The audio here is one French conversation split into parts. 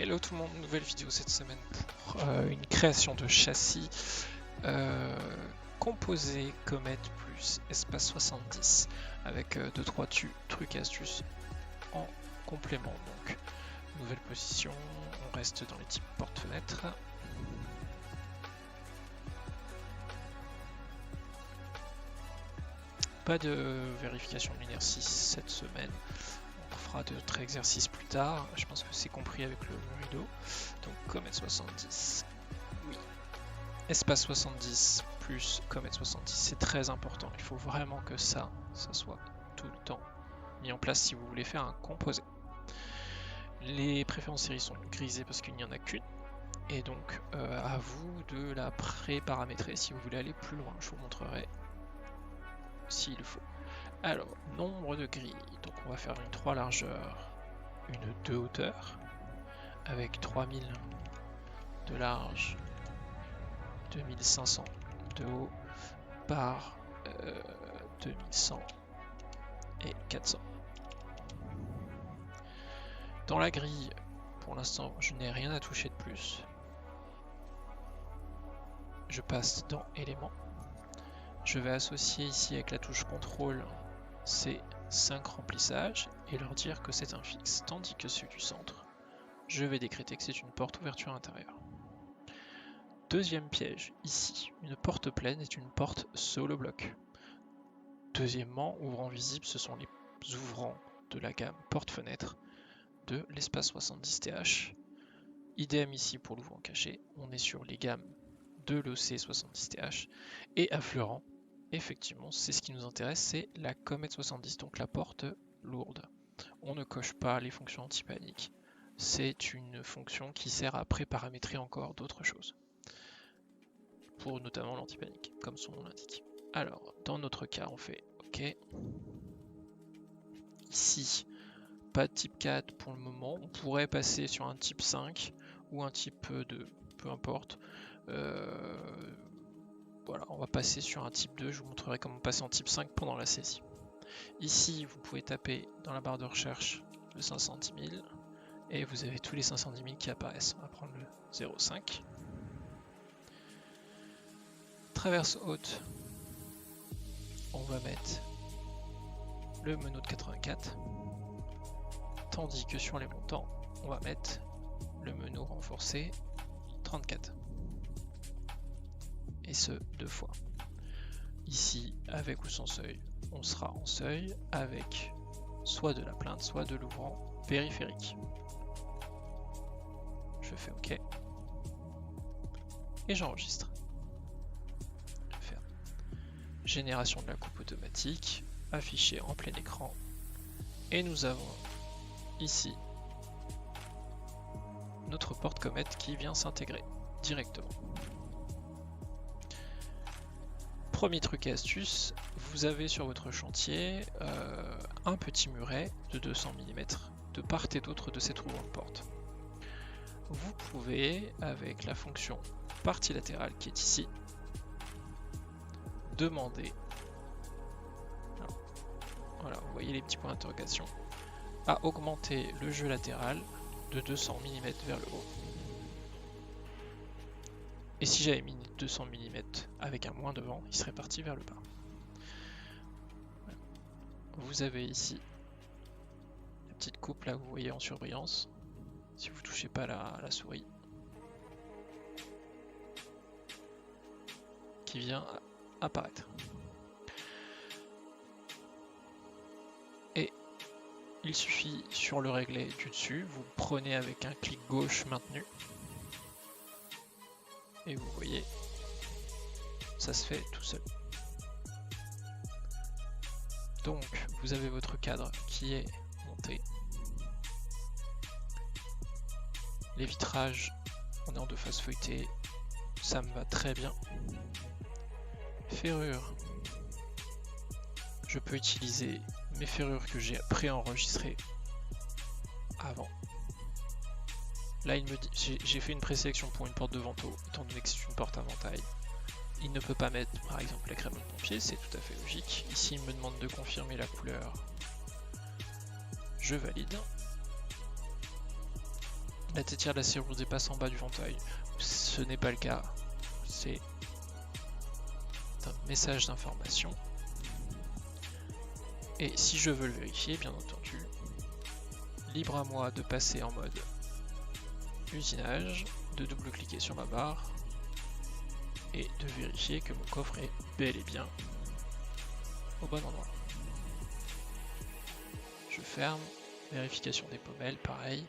Hello tout le monde, nouvelle vidéo cette semaine pour une création de châssis composé Comet plus Espace 70 avec 2-3 trucs et astuces en complément. Donc nouvelle position, on reste dans les types porte-fenêtres. Pas de vérification de l'inertie cette semaine. On fera d'autres exercices plus tard. Je pense que c'est compris avec le rideau. Donc Comet 70. Oui. Espace 70 plus Comet 70. C'est très important. Il faut vraiment que ça soit tout le temps mis en place si vous voulez faire un composé. Les préférences séries sont grisées parce qu'il n'y en a qu'une. Et donc à vous de la pré-paramétrer si vous voulez aller plus loin. Je vous montrerai s'il le faut. Alors, nombre de grilles. Donc on va faire une 3 largeur, une 2 hauteur, avec 3000 de large, 2500 de haut, par 2100 et 400. Dans la grille, pour l'instant, je n'ai rien à toucher de plus. Je passe dans éléments. Je vais associer ici avec la touche contrôle ces 5 remplissages et leur dire que c'est un fixe, tandis que celui du centre, je vais décréter que c'est une porte ouverture intérieure. Deuxième piège, ici, une porte pleine est une porte solo bloc. Deuxièmement, ouvrant visible, ce sont les ouvrants de la gamme porte-fenêtre de l'espace 70 TH. Idem ici pour l'ouvrant caché, on est sur les gammes de l'OC 70 TH et affleurant. Effectivement, c'est ce qui nous intéresse, c'est la Comet 70, donc la porte lourde. On ne coche pas les fonctions anti-panique. C'est une fonction qui sert à pré-paramétrer encore d'autres choses. Pour notamment l'anti-panique, comme son nom l'indique. Alors, dans notre cas, on fait OK. Ici, pas de type 4 pour le moment. On pourrait passer sur un type 5 ou un type 2, peu importe. Voilà, on va passer sur un type 2, je vous montrerai comment passer en type 5 pendant la saisie. Ici, vous pouvez taper dans la barre de recherche le 510 000 et vous avez tous les 510 000 qui apparaissent. On va prendre le 0,5. Traverse haute, on va mettre le meneau de 84, tandis que sur les montants, on va mettre le meneau renforcé 34. Et ce, 2 fois. Ici, avec ou sans seuil, on sera en seuil avec soit de la plainte, soit de l'ouvrant périphérique. Je fais OK. Et j'enregistre. Je vais faire génération de la coupe automatique, affiché en plein écran. Et nous avons ici notre porte Comet qui vient s'intégrer directement. Premier truc et astuce, vous avez sur votre chantier un petit muret de 200 mm de part et d'autre de cette ouvrant de porte. Vous pouvez, avec la fonction partie latérale qui est ici, demander, voilà, vous voyez les petits points d'interrogation, à augmenter le jeu latéral de 200 mm vers le haut. Et si j'avais mis 200 mm avec un moins devant, il serait parti vers le bas. Vous avez ici la petite coupe là, vous voyez en surbrillance, si vous ne touchez pas la souris, qui vient apparaître. Et il suffit sur le régler du dessus, vous prenez avec un clic gauche maintenu, et vous voyez, ça se fait tout seul. Donc, vous avez votre cadre qui est monté. Les vitrages, on est en 2 faces feuilletées, ça me va très bien. Ferrure, je peux utiliser mes ferrures que j'ai pré-enregistrées avant. Là, il me dit, j'ai fait une présélection pour une porte de vento, étant donné que c'est une porte à ventail. Il ne peut pas mettre, par exemple, la crème de pompier, c'est tout à fait logique. Ici, il me demande de confirmer la couleur. Je valide. la tétière de la serrure dépasse en bas du ventail. Ce n'est pas le cas, c'est un message d'information. Et si je veux le vérifier, bien entendu, libre à moi de passer en mode usinage, de double-cliquer sur ma barre et de vérifier que mon coffre est bel et bien au bon endroit. Je ferme, vérification des pommelles, pareil.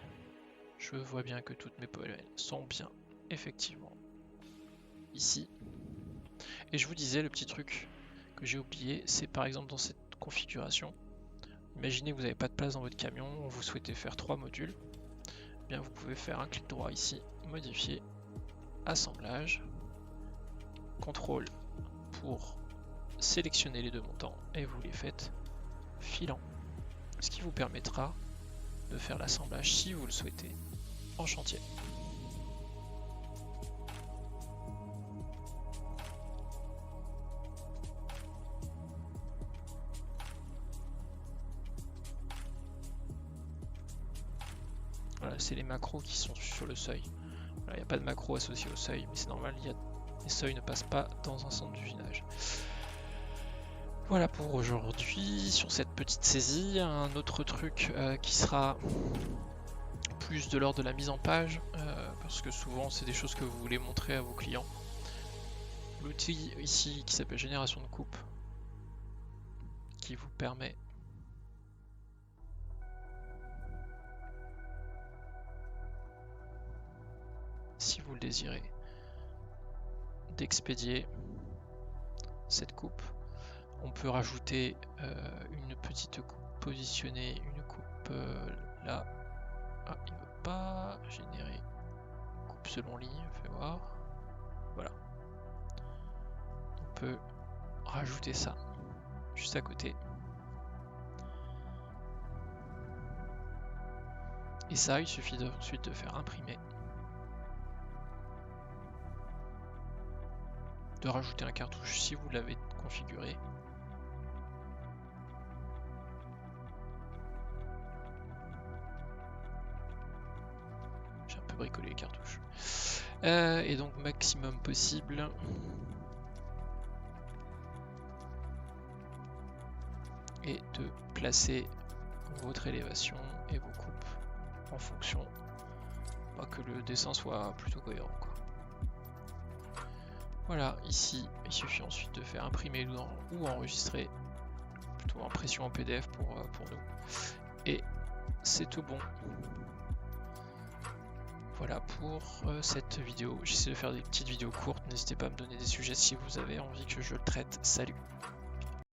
Je vois bien que toutes mes pommelles sont bien, effectivement, ici. Et je vous disais, le petit truc que j'ai oublié, c'est par exemple dans cette configuration, imaginez que vous n'avez pas de place dans votre camion, vous souhaitez faire 3 modules, eh bien vous pouvez faire un clic droit ici, modifier, assemblage, contrôle pour sélectionner les deux montants et vous les faites filant, ce qui vous permettra de faire l'assemblage si vous le souhaitez en chantier. Voilà, c'est les macros qui sont sur le seuil. Il n'y a pas de macro associé au seuil, mais c'est normal, les seuils ne passent pas dans un centre d'usinage. Voilà pour aujourd'hui sur cette petite saisie. Un autre truc qui sera plus de l'ordre de la mise en page, parce que souvent c'est des choses que vous voulez montrer à vos clients. L'outil ici qui s'appelle génération de coupe, qui vous permet si vous le désirez, d'expédier cette coupe. On peut rajouter une petite coupe positionnée, une coupe là. Ah, il ne veut pas générer coupe selon ligne, fais voir. Voilà. On peut rajouter ça juste à côté. Et ça, il suffit ensuite de faire imprimer. De rajouter un cartouche si vous l'avez configuré. J'ai un peu bricolé les cartouches. Et donc maximum possible. Et de placer votre élévation et vos coupes en fonction que le dessin soit plutôt cohérent, quoi. Voilà, ici, il suffit ensuite de faire imprimer ou enregistrer, plutôt impression en PDF pour nous. Et c'est tout bon. Voilà pour cette vidéo. J'essaie de faire des petites vidéos courtes. N'hésitez pas à me donner des sujets si vous avez envie que je le traite. Salut!